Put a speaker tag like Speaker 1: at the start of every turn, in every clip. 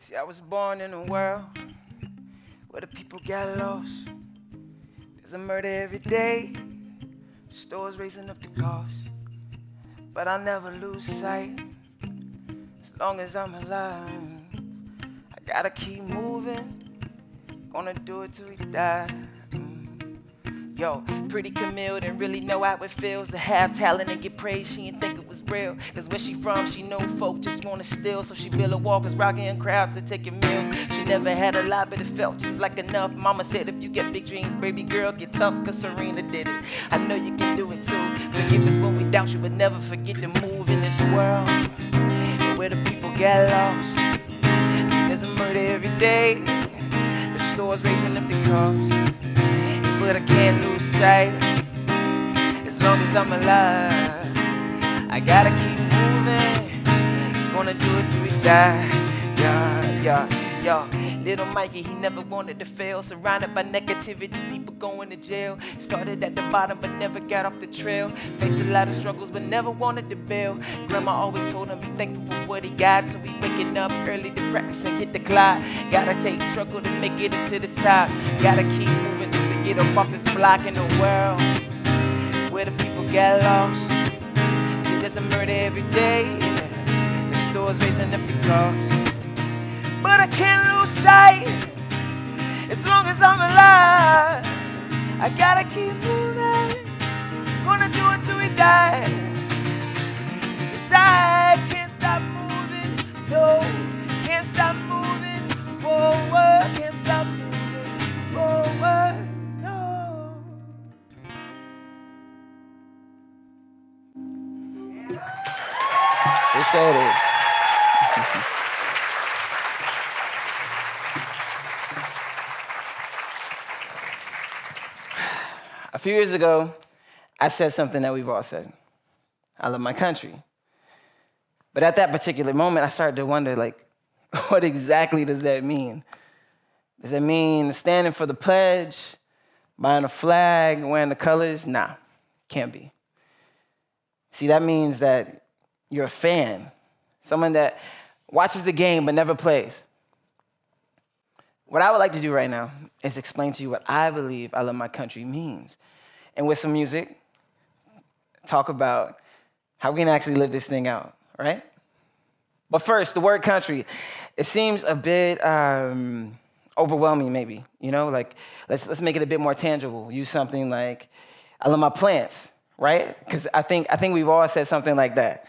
Speaker 1: See, I was born in a world where the people got lost. There's a murder every day, stores raising up the cost. But I'll never lose sight as long as I'm alive. I gotta keep moving, gonna do it till we die. Yo, pretty Camille didn't really know how it feels to have talent and get praised. She didn't think it was real. Cause where she from, she know folk just wanna steal. So she build a walkers, rocking crowds and taking meals. She never had a lot, but it felt just like enough. Mama said if you get big dreams, baby girl, get tough. Cause Serena did it. I know you can do it too. Forgive us when we doubt you, but never forget to move in this world where the people get lost. There's a murder every day. The stores raising up the cost. But I can't lose sight as long as I'm alive. I gotta keep moving, gonna do it till we die. Little Mikey, he never wanted to fail. Surrounded by negativity, people going to jail. Started at the bottom, but never got off the trail. Faced a lot of struggles, but never wanted to bail. Grandma always told him, be thankful for what he got. So we waking up early to practice and hit the clock. Gotta take struggle to make it into the top. Gotta keep moving just to get up off this block in the world where the people get lost. See, there's a murder every day. The stores raising up the cost. But I can't lose sight as long as I'm alive. I gotta keep moving, gonna do it till we die. 'Cause I can't stop moving, no, can't stop moving forward, can't stop moving forward, no. Appreciate it. A few years ago, I said something that we've all said. I love my country. But at that particular moment, I started to wonder, what exactly does that mean? Does it mean standing for the pledge, buying a flag, wearing the colors? Nah, can't be. See, that means that you're a fan, someone that watches the game but never plays. What I would like to do right now is explain to you what I believe I love my country means. And with some music, talk about how we can actually live this thing out, right? But first, the word country. It seems a bit overwhelming, maybe. Let's make it a bit more tangible. Use something like, I love my plants, right? Because I think we've all said something like that.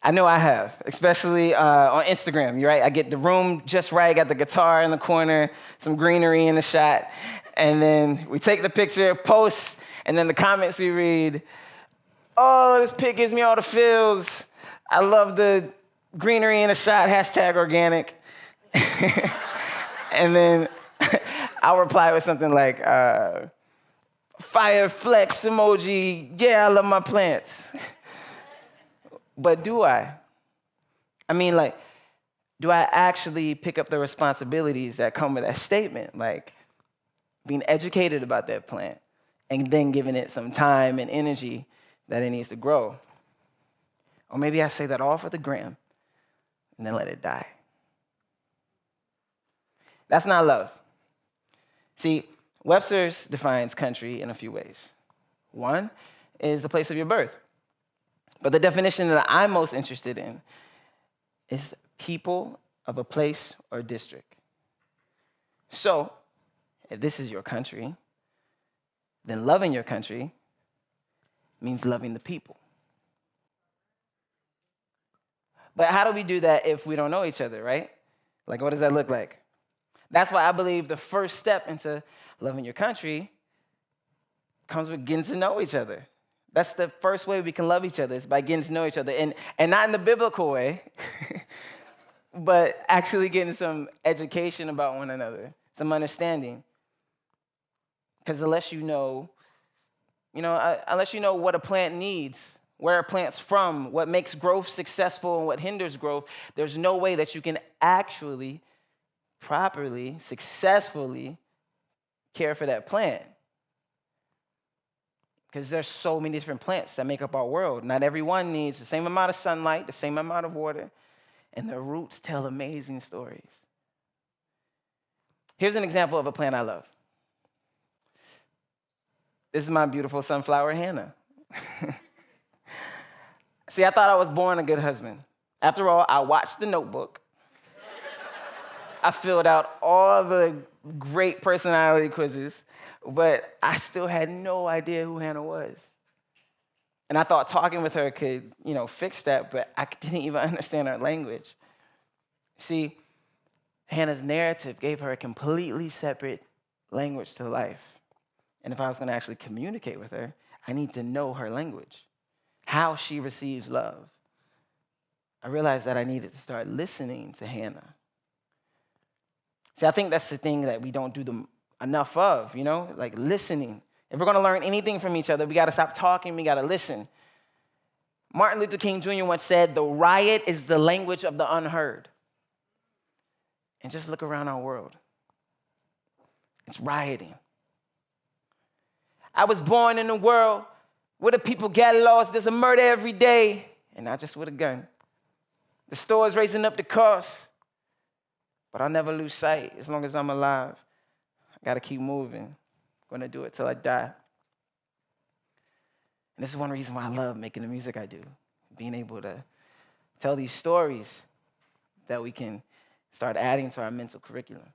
Speaker 1: I know I have, especially on Instagram, right? I get the room just right, got the guitar in the corner, some greenery in the shot, and then we take the picture, post, and then the comments we read, oh, this pic gives me all the feels. I love the greenery in the shot, #organic. And then I'll reply with something like, fire flex emoji, yeah, I love my plants. But do I? Do I actually pick up the responsibilities that come with that statement? Like being educated about that plant and then giving it some time and energy that it needs to grow. Or maybe I say that all for the gram and then let it die. That's not love. See, Webster's defines country in a few ways. One is the place of your birth. But the definition that I'm most interested in is people of a place or district. So, if this is your country, then loving your country means loving the people. But how do we do that if we don't know each other, right? What does that look like? That's why I believe the first step into loving your country comes with getting to know each other. That's the first way we can love each other, is by getting to know each other. And not in the biblical way, but actually getting some education about one another, some understanding. Because unless you know what a plant needs, where a plant's from, what makes growth successful and what hinders growth, there's no way that you can actually, properly, successfully care for that plant. Because there's so many different plants that make up our world. Not everyone needs the same amount of sunlight, the same amount of water, and their roots tell amazing stories. Here's an example of a plant I love. This is my beautiful sunflower, Hannah. See, I thought I was born a good husband. After all, I watched The Notebook. I filled out all the great personality quizzes, but I still had no idea who Hannah was. And I thought talking with her could, fix that, but I didn't even understand her language. See, Hannah's narrative gave her a completely separate language to life. And if I was going to actually communicate with her, I need to know her language, how she receives love. I realized that I needed to start listening to Hannah. See, I think that's the thing that we don't do enough of, like listening. If we're going to learn anything from each other, we got to stop talking, we got to listen. Martin Luther King Jr. once said, "The riot is the language of the unheard." And just look around our world. It's rioting. I was born in a world where the people get lost. There's a murder every day, and not just with a gun. The store's raising up the cost, but I'll never lose sight as long as I'm alive. I got to keep moving. I'm going to do it till I die. And this is one reason why I love making the music I do, being able to tell these stories that we can start adding to our mental curriculum.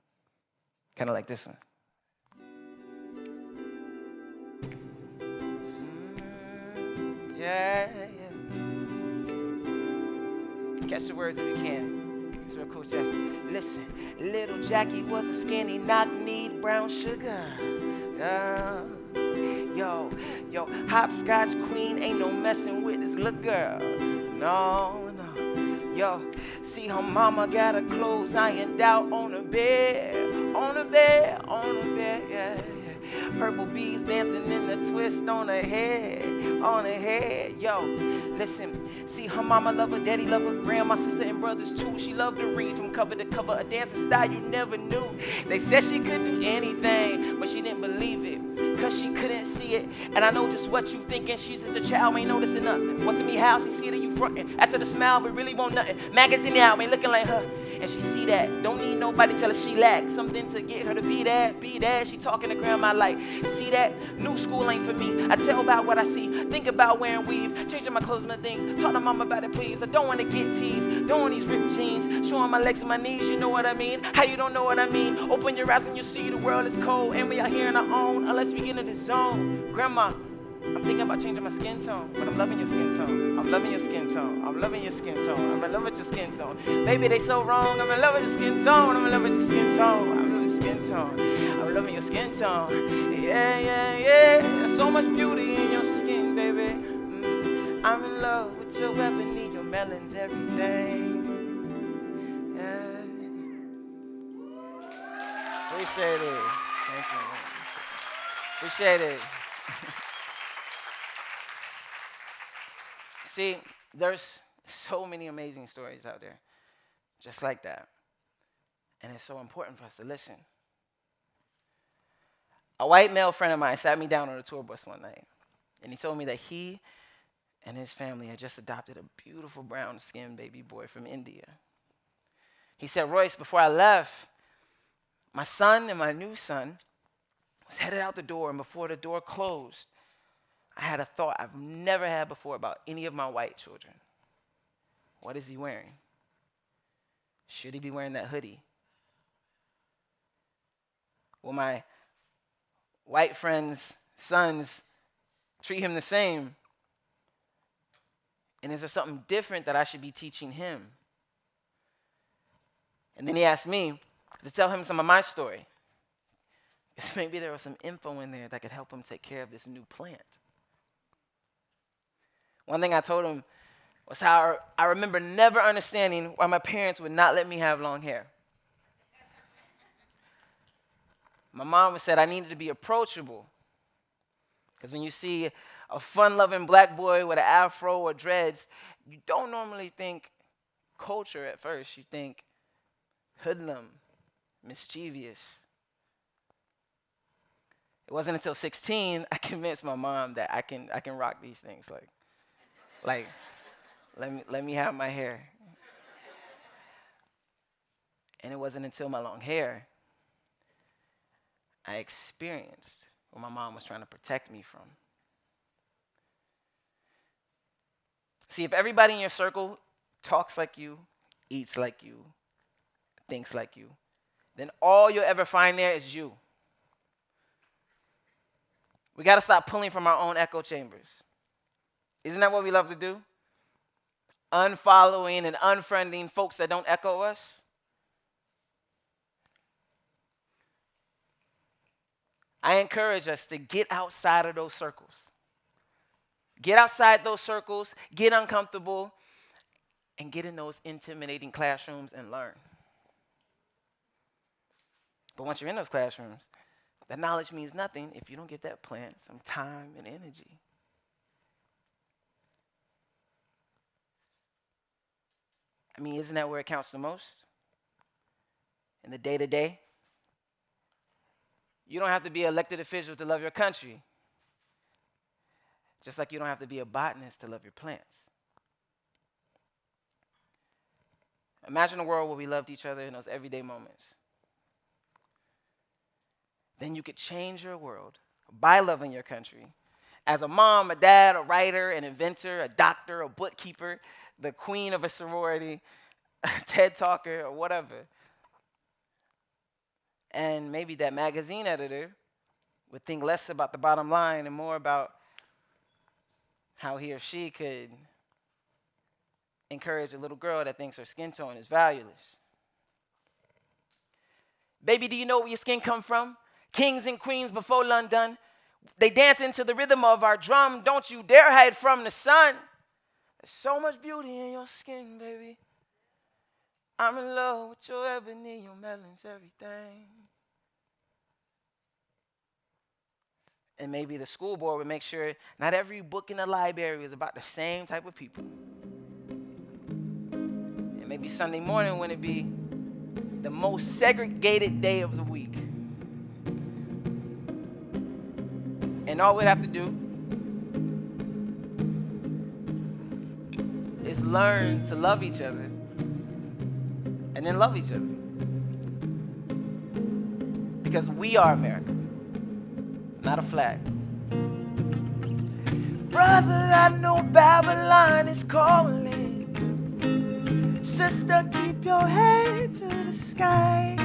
Speaker 1: Kind of like this one. Yeah. Catch the words if you can. It's real cool, Jack. Listen, little Jackie was a skinny knock-kneed brown sugar. Yo, hopscotch queen ain't no messing with this little girl. No. Yo, see her mama got her clothes ironed out on the bed, yeah. Purple beads dancing in the twist on her head, yo. Listen, see her mama love her, daddy love her, grandma, sister, and brothers too. She loved to read from cover to cover, a dancing style you never knew. They said she could do anything, but she didn't believe it, cause she couldn't see it. And I know just what you thinking, she's just a child, ain't noticing nothing. What's in me house, you see that you frontin'. Ask her to smile, but really want nothing. Magazine out, ain't looking like her. And she see that, don't need nobody tell her she lack something to get her to be that. She talking to grandma like, see that? New school ain't for me. I tell about what I see, think about wearing weave, changing my clothes, my things. Talk to mama about it, please. I don't want to get teased, don't want these ripped jeans, showing my legs and my knees, you know what I mean? How you don't know what I mean? Open your eyes and you see the world is cold, and we out here on our own, unless we get in the zone. Grandma, I'm thinking about changing my skin tone, but I'm loving your skin tone. I'm loving your skin tone. I'm loving your skin tone. I'm in love with your skin tone. Baby, they so wrong. I'm in love with your skin tone. I'm in love with your skin tone. I'm in love with your skin tone. I'm loving your skin tone. Yeah. There's so much beauty in your skin, baby. I'm in love with your ebony, your melons, everything. Yeah. Appreciate it. Thank you. Appreciate it. See, there's so many amazing stories out there, just like that. And it's so important for us to listen. A white male friend of mine sat me down on a tour bus one night, and he told me that he and his family had just adopted a beautiful brown-skinned baby boy from India. He said, "Royce, before I left, my son and my new son was headed out the door, and before the door closed, I had a thought I've never had before about any of my white children. What is he wearing? Should he be wearing that hoodie? Will my white friends' sons treat him the same? And is there something different that I should be teaching him?" And then he asked me to tell him some of my story. Because maybe there was some info in there that could help him take care of this new plant. One thing I told him was how I remember never understanding why my parents would not let me have long hair. My mom said I needed to be approachable. Because when you see a fun-loving black boy with an afro or dreads, you don't normally think culture at first. You think hoodlum, mischievous. It wasn't until 16 I convinced my mom that I can rock these things. Like, let me have my hair. And it wasn't until my long hair I experienced what my mom was trying to protect me from. See, if everybody in your circle talks like you, eats like you, thinks like you, then all you'll ever find there is you. We got to stop pulling from our own echo chambers. Isn't that what we love to do? Unfollowing and unfriending folks that don't echo us. I encourage us to get outside of those circles. Get outside those circles, get uncomfortable, and get in those intimidating classrooms and learn. But once you're in those classrooms, that knowledge means nothing if you don't give that plant some time and energy. I mean, isn't that where it counts the most? In the day-to-day? You don't have to be an elected official to love your country. Just like you don't have to be a botanist to love your plants. Imagine a world where we loved each other in those everyday moments. Then you could change your world by loving your country. As a mom, a dad, a writer, an inventor, a doctor, a bookkeeper, the queen of a sorority, a TED talker, or whatever. And maybe that magazine editor would think less about the bottom line and more about how he or she could encourage a little girl that thinks her skin tone is valueless. Baby, do you know where your skin come from? Kings and queens before London, they dance into the rhythm of our drum. Don't you dare hide from the sun. There's so much beauty in your skin, baby. I'm in love with your ebony, your melons, everything. And maybe the school board would make sure not every book in the library is about the same type of people. And maybe Sunday morning wouldn't be the most segregated day of the week. And all we'd have to do is learn to love each other and then love each other. Because we are America, not a flag. Brother, I know Babylon is calling. Sister, keep your head to the sky.